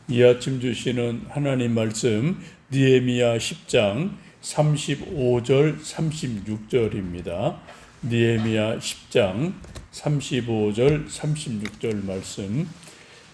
이 아침 주시는 하나님 말씀 느헤미야 10장 35절 36절입니다. 느헤미야 10장 35절 36절 말씀.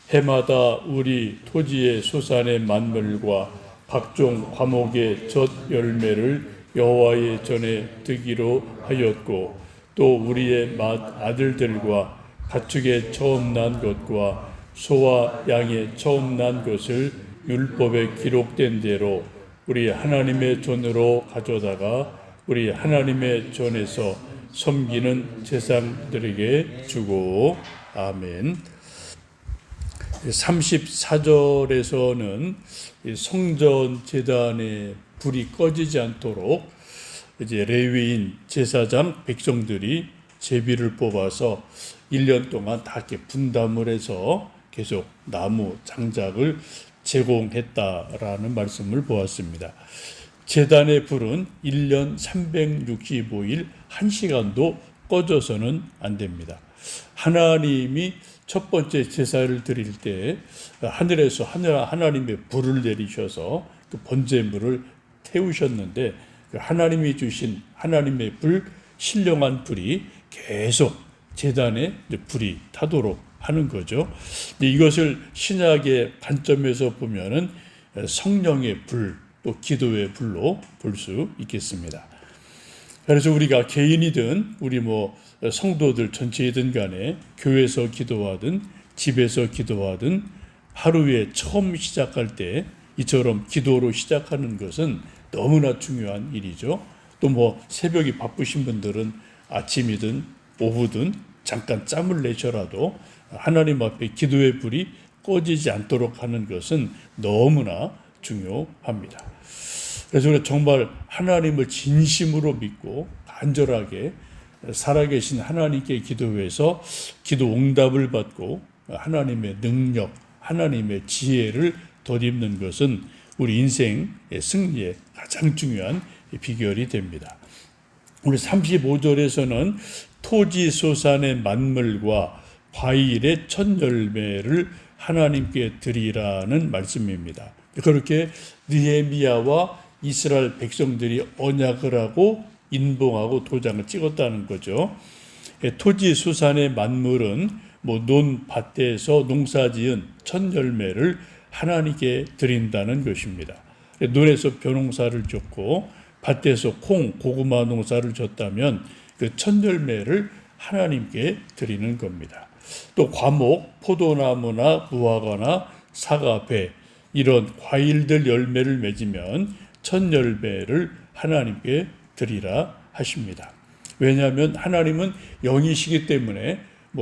해마다 우리 토지의 소산의 만물과 각종 과목의 젖 열매를 여호와의 전에 드기로 하였고, 또 우리의 아들들과 가축의 처음 난 것과 소와 양의 처음 난 것을 율법에 기록된 대로 우리 하나님의 전으로 가져다가 우리 하나님의 전에서 섬기는 제사장들에게 주고. 아멘. 34절에서는 성전 제단의 불이 꺼지지 않도록 이제 레위인 제사장 백성들이 제비를 뽑아서 1년 동안 다 이렇게 분담을 해서 계속 나무 장작을 제공했다라는 말씀을 보았습니다. 제단의 불은 1년 365일 1시간도 꺼져서는 안 됩니다. 하나님이 첫 번째 제사를 드릴 때 하늘에서 하나님의 불을 내리셔서 그 번제물을 태우셨는데, 그 하나님이 주신 하나님의 불, 신령한 불이 계속 제단에 불이 타도록 하는 거죠. 이것을 신약의 관점에서 보면은 성령의 불, 또 기도의 불로 볼 수 있겠습니다. 그래서 우리가 개인이든 우리 성도들 전체이든 간에 교회에서 기도하든 집에서 기도하든 하루에 처음 시작할 때 이처럼 기도로 시작하는 것은 너무나 중요한 일이죠. 또 새벽이 바쁘신 분들은 아침이든 오후든 잠깐 짬을 내셔라도 하나님 앞에 기도의 불이 꺼지지 않도록 하는 것은 너무나 중요합니다. 그래서 우리가 정말 하나님을 진심으로 믿고 간절하게 살아계신 하나님께 기도해서 기도 응답을 받고 하나님의 능력, 하나님의 지혜를 덧입는 것은 우리 인생의 승리의 가장 중요한 비결이 됩니다. 우리 35절에서는 토지 소산의 만물과 과일의 첫 열매를 하나님께 드리라는 말씀입니다. 그렇게 느헤미야와 이스라엘 백성들이 언약을 하고 인봉하고 도장을 찍었다는 거죠. 토지 소산의 만물은 논밭에서 농사지은 첫 열매를 하나님께 드린다는 것입니다. 논에서 벼농사를 졌고 밭에서 콩, 고구마 농사를 졌다면 그 첫 열매를 하나님께 드리는 겁니다. 또 과목, 포도나무나 무화과나 사과, 배 이런 과일들 열매를 맺으면 첫 열매를 하나님께 드리라 하십니다. 왜냐하면 하나님은 영이시기 때문에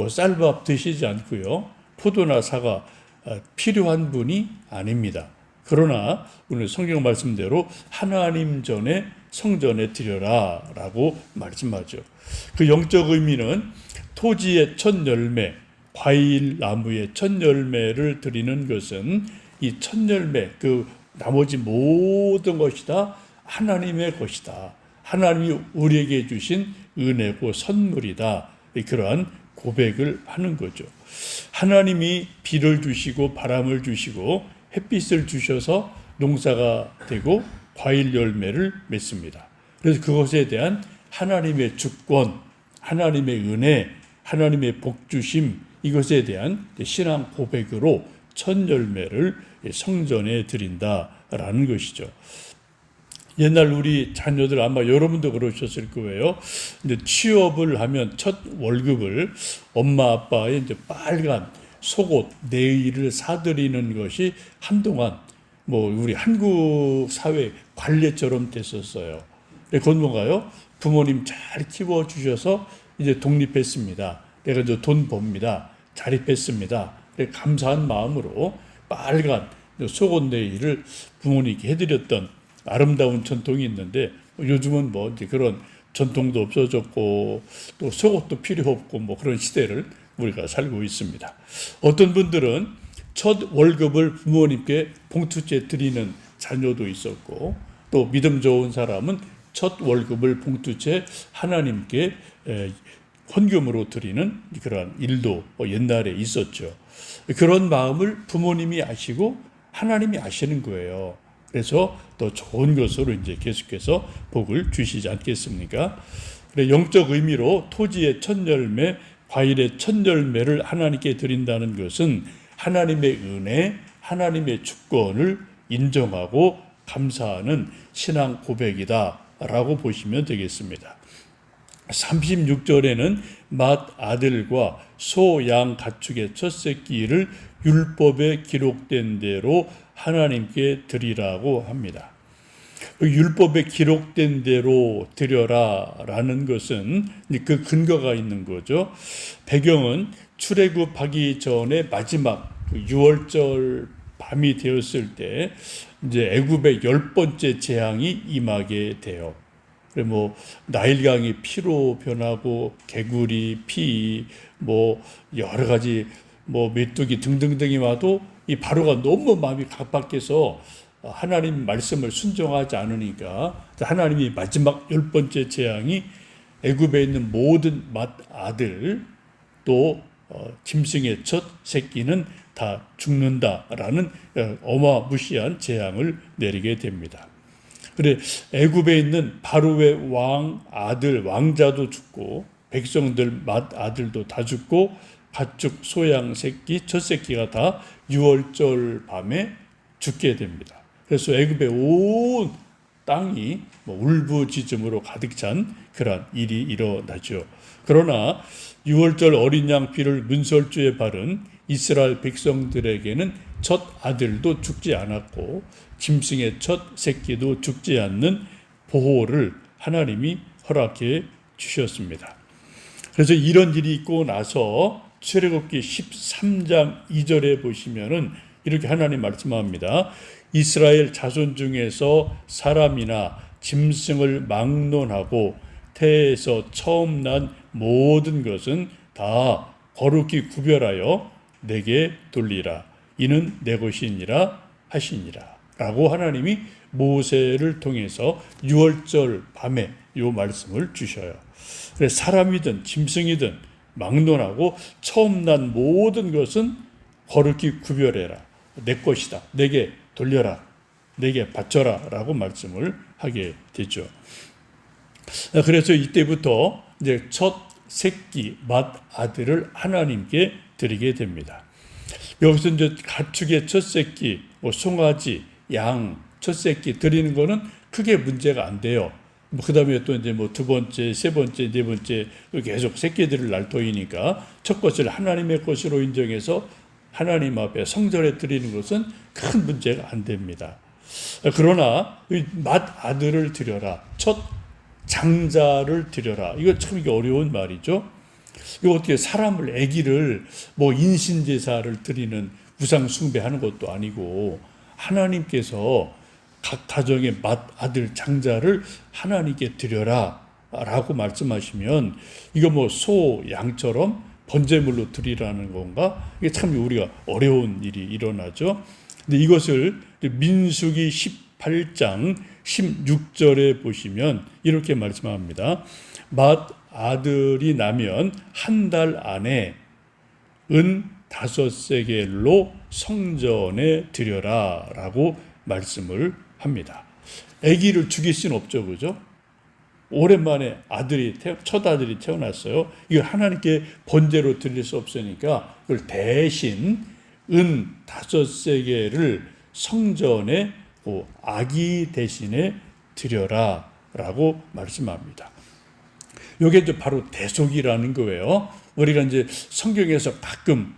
쌀밥 드시지 않고요, 포도나 사과 필요한 분이 아닙니다. 그러나 오늘 성경 말씀대로 하나님 전에 성전에 드려라 라고 말씀하죠. 그 영적 의미는 토지의 첫 열매, 과일 나무의 첫 열매를 드리는 것은 이 첫 열매, 그 나머지 모든 것이 다 하나님의 것이다. 하나님이 우리에게 주신 은혜고 선물이다. 그러한 고백을 하는 거죠. 하나님이 비를 주시고 바람을 주시고 햇빛을 주셔서 농사가 되고 과일 열매를 맺습니다. 그래서 그것에 대한 하나님의 주권, 하나님의 은혜, 하나님의 복주심, 이것에 대한 신앙 고백으로 첫 열매를 성전에 드린다라는 것이죠. 옛날 우리 자녀들 아마 여러분도 그러셨을 거예요. 이제 취업을 하면 첫 월급을 엄마 아빠의 이제 빨간 속옷, 네일을 사드리는 것이 한동안 우리 한국 사회 관례처럼 됐었어요. 그건 뭔가요? 부모님 잘 키워주셔서 이제 독립했습니다. 내가 이제 돈 법니다. 자립했습니다. 감사한 마음으로 빨간 속옷 네일을 부모님께 해드렸던 아름다운 전통이 있는데, 요즘은 이제 그런 전통도 없어졌고 또 속옷도 필요 없고 그런 시대를 우리가 살고 있습니다. 어떤 분들은 첫 월급을 부모님께 봉투째 드리는 자녀도 있었고, 또 믿음 좋은 사람은 첫 월급을 봉투째 하나님께 헌금으로 드리는 그러한 일도 옛날에 있었죠. 그런 마음을 부모님이 아시고 하나님이 아시는 거예요. 그래서 더 좋은 것으로 이제 계속해서 복을 주시지 않겠습니까? 그래, 영적 의미로 토지의 첫 열매, 과일의 첫 열매를 하나님께 드린다는 것은 하나님의 은혜, 하나님의 주권을 인정하고 감사하는 신앙 고백이다라고 보시면 되겠습니다. 36절에는 맏아들과 소, 양, 가축의 첫 새끼를 율법에 기록된 대로 하나님께 드리라고 합니다. 율법에 기록된 대로 드려라라는 것은 그 근거가 있는 거죠. 배경은 출애굽하기 전에 마지막 6월절 밤이 되었을 때 이제 애굽의 10번째 재앙이 임하게 돼요. 그래 뭐 나일강이 피로 변하고 개구리, 피, 뭐 여러 가지 뭐 메뚜기 등등등이 와도 이 바로가 너무 마음이 각박해서 하나님 말씀을 순종하지 않으니까 하나님이 마지막 10번째 재앙이 애굽에 있는 모든 맏아들 또 짐승의 첫 새끼는 다 죽는다라는 어마무시한 재앙을 내리게 됩니다. 그래 애굽에 있는 바로의 왕 아들 왕자도 죽고 백성들 맏아들도 다 죽고 가축 소양 새끼 첫 새끼가 다 6월절 밤에 죽게 됩니다. 그래서 애굽의 온 땅이 울부짖음으로 가득 찬 그런 일이 일어나죠. 그러나 6월절 어린 양 피를 문설주에 바른 이스라엘 백성들에게는 첫 아들도 죽지 않았고 짐승의 첫 새끼도 죽지 않는 보호를 하나님이 허락해 주셨습니다. 그래서 이런 일이 있고 나서 출애굽기 13장 2절에 보시면은 이렇게 하나님 말씀합니다. 이스라엘 자손 중에서 사람이나 짐승을 막론하고 태에서 처음 난 모든 것은 다 거룩히 구별하여 내게 돌리라. 이는 내 것이니라 하시니라. 라고 하나님이 모세를 통해서 6월절 밤에 이 말씀을 주셔요. 그래서 사람이든 짐승이든 막론하고 처음 난 모든 것은 거룩히 구별해라. 내 것이다. 내게 돌려라. 내게 바쳐라. 라고 말씀을 하게 되죠. 그래서 이때부터 이제 첫 새끼 맏아들을 하나님께 드리게 됩니다. 여기서 이제 가축의 첫 새끼, 송아지, 양 첫 새끼 드리는 거는 크게 문제가 안 돼요. 그 다음에 또 이제 두 번째, 세 번째, 네 번째 계속 새끼들을 낳을 터이니까 첫 것을 하나님의 것으로 인정해서 하나님 앞에 성전에 드리는 것은 큰 문제가 안 됩니다. 그러나 맏아들을 드려라. 첫 장자를 드려라. 이거 참 이게 어려운 말이죠. 이거 어떻게 사람을 아기를 인신제사를 드리는 우상 숭배하는 것도 아니고 하나님께서 각 가정의 맏아들 장자를 하나님께 드려라 라고 말씀하시면 이거 소, 양처럼 번제물로 드리라는 건가? 이게 참 우리가 어려운 일이 일어나죠. 근데 이것을 민수기 18장 16절에 보시면 이렇게 말씀합니다. 맏아들이 나면 한 달 안에 은 5세겔로 성전에 드려라 라고 말씀을 합니다. 아기를 죽일 수는 없죠. 그죠? 오랜만에 첫 아들이 태어났어요. 이걸 하나님께 번제로 드릴 수 없으니까 그걸 대신 은 5세겔을 성전에 아기 대신에 드려라 라고 말씀합니다. 이게 이제 바로 대속이라는 거예요. 우리가 이제 성경에서 가끔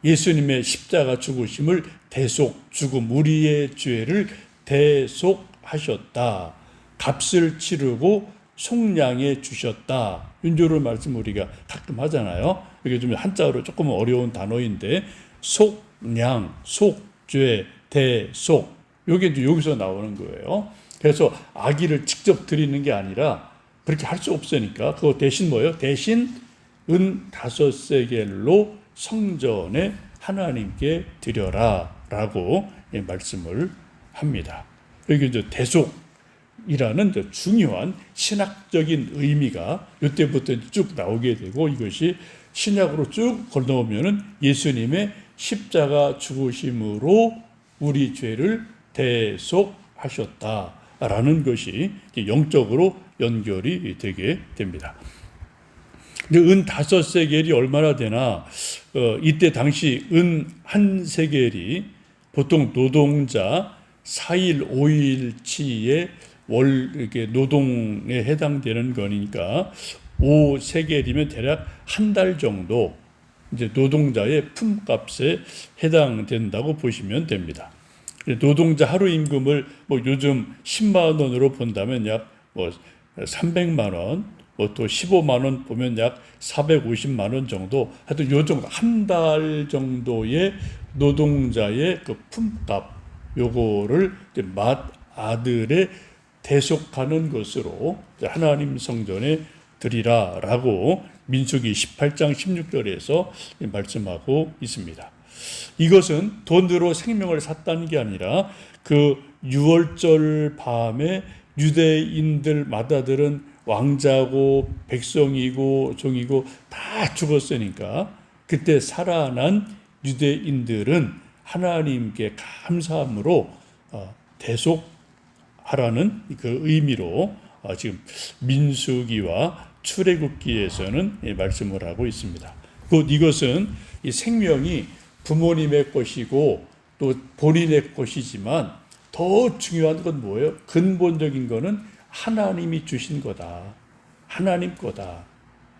예수님의 십자가 죽으심을 대속, 죽음, 우리의 죄를 대속하셨다. 값을 치르고 속량해 주셨다. 윤조를 말씀 우리가 가끔 하잖아요. 이게 좀 한자어로 조금 어려운 단어인데 속량, 속죄, 대속 이게 이제 여기서 나오는 거예요. 그래서 아기를 직접 드리는 게 아니라 그렇게 할 수 없으니까 그거 대신 뭐예요? 대신 은 5세겔로 성전에 하나님께 드려라 라고 말씀을 합니다. 여기 이제 대속이라는 중요한 신학적인 의미가 이때부터 쭉 나오게 되고 이것이 신약으로 쭉 건너오면은 예수님의 십자가 죽으심으로 우리 죄를 대속하셨다라는 것이 영적으로 연결이 되게 됩니다. 은 5세겔이 얼마나 되나? 이때 당시 은 1세겔이 보통 노동자 4일 5일치의 이렇게 노동에 해당되는 거니까 5세겔이면 대략 한 달 정도 이제 노동자의 품값에 해당된다고 보시면 됩니다. 노동자 하루 임금을 뭐 요즘 10만 원으로 본다면 약 뭐 300만 원, 뭐 또 15만 원 보면 약 450만 원 정도, 하여튼 요 정도 한 달 정도의 노동자의 그 품값 요거를 맏아들의 대속하는 것으로 하나님 성전에 드리라라고 민수기 18장 16절에서 말씀하고 있습니다. 이것은 돈으로 생명을 샀다는 게 아니라 그 유월절 밤에 유대인들 맏아들은 왕자고 백성이고 종이고 다 죽었으니까 그때 살아난 유대인들은 하나님께 감사함으로 대속하라는 그 의미로 지금 민수기와 출애굽기에서는 말씀을 하고 있습니다. 곧 이것은 이 생명이 부모님의 것이고 또 본인의 것이지만 더 중요한 건 뭐예요? 근본적인 거는 하나님이 주신 거다. 하나님 거다.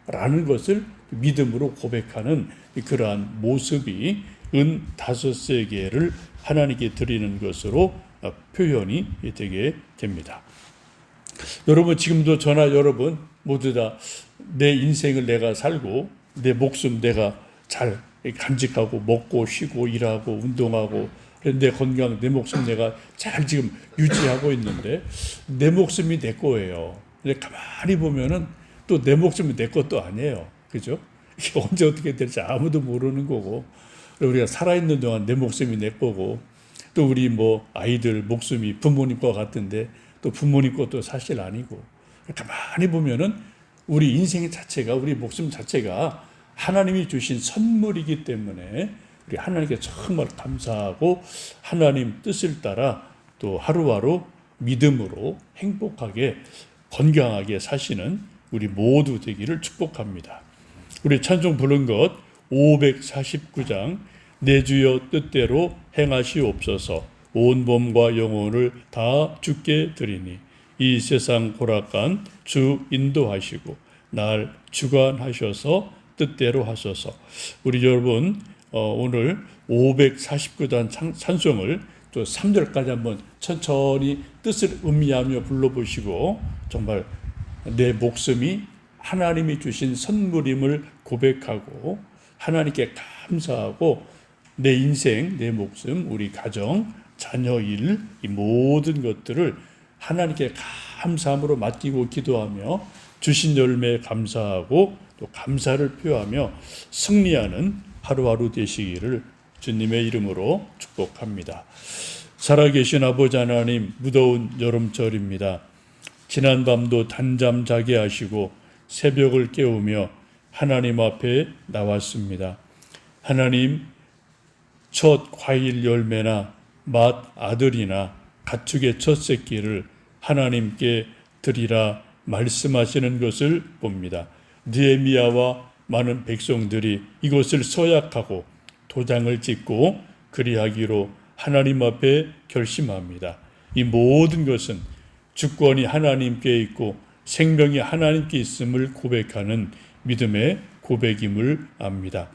라는 것을 믿음으로 고백하는 그러한 모습이 은 5세겔을 하나님께 드리는 것으로 표현이 되게 됩니다. 여러분 지금도 저나 여러분 모두 다 내 인생을 내가 살고 내 목숨 내가 잘 간직하고 먹고 쉬고 일하고 운동하고 내 건강 내 목숨 내가 잘 지금 유지하고 있는데 내 목숨이 내 거예요. 근데 가만히 보면은 또 내 목숨이 내 것도 아니에요. 그죠? 이게 언제 어떻게 될지 아무도 모르는 거고 우리가 살아있는 동안 내 목숨이 내 거고 또 우리 뭐 아이들 목숨이 부모님 거 같은데 또 부모님 것도 사실 아니고 가만히 보면은 우리 인생 자체가 우리 목숨 자체가 하나님이 주신 선물이기 때문에 우리 하나님께 정말 감사하고 하나님 뜻을 따라 또 하루하루 믿음으로 행복하게 건강하게 사시는 우리 모두 되기를 축복합니다. 우리 찬송 부른 것 549장 내 주여 뜻대로 행하시옵소서 온 몸과 영혼을 다 주께 드리니 이 세상 고락간 주 인도하시고 날 주관하셔서 뜻대로 하소서. 우리 여러분 오늘 549단 찬송을 또 3절까지 한번 천천히 뜻을 음미하며 불러보시고 정말 내 목숨이 하나님이 주신 선물임을 고백하고 하나님께 감사하고 내 인생, 내 목숨, 우리 가정, 자녀 일, 이 모든 것들을 하나님께 감사함으로 맡기고 기도하며 주신 열매에 감사하고 또 감사를 표하며 승리하는 하루하루 되시기를 주님의 이름으로 축복합니다. 살아계신 아버지 하나님, 무더운 여름철입니다. 지난 밤도 단잠 자게 하시고 새벽을 깨우며 하나님 앞에 나왔습니다. 하나님, 첫 과일 열매나 맏아들이나 가축의 첫 새끼를 하나님께 드리라 말씀하시는 것을 봅니다. 느헤미야와 많은 백성들이 이것을 서약하고 도장을 찍고 그리하기로 하나님 앞에 결심합니다. 이 모든 것은 주권이 하나님께 있고 생명이 하나님께 있음을 고백하는 믿음의 고백임을 압니다.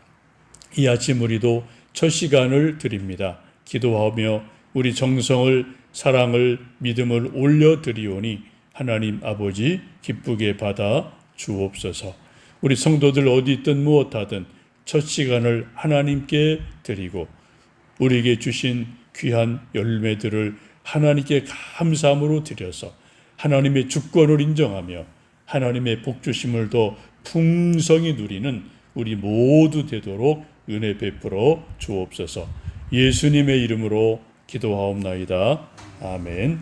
이 아침 우리도 첫 시간을 드립니다. 기도하며 우리 정성을 사랑을 믿음을 올려드리오니 하나님 아버지 기쁘게 받아 주옵소서. 우리 성도들 어디 있든 무엇하든 첫 시간을 하나님께 드리고 우리에게 주신 귀한 열매들을 하나님께 감사함으로 드려서 하나님의 주권을 인정하며 하나님의 복주심을 더 풍성히 누리는 우리 모두 되도록 은혜 베풀어 주옵소서. 예수님의 이름으로 기도하옵나이다. 아멘.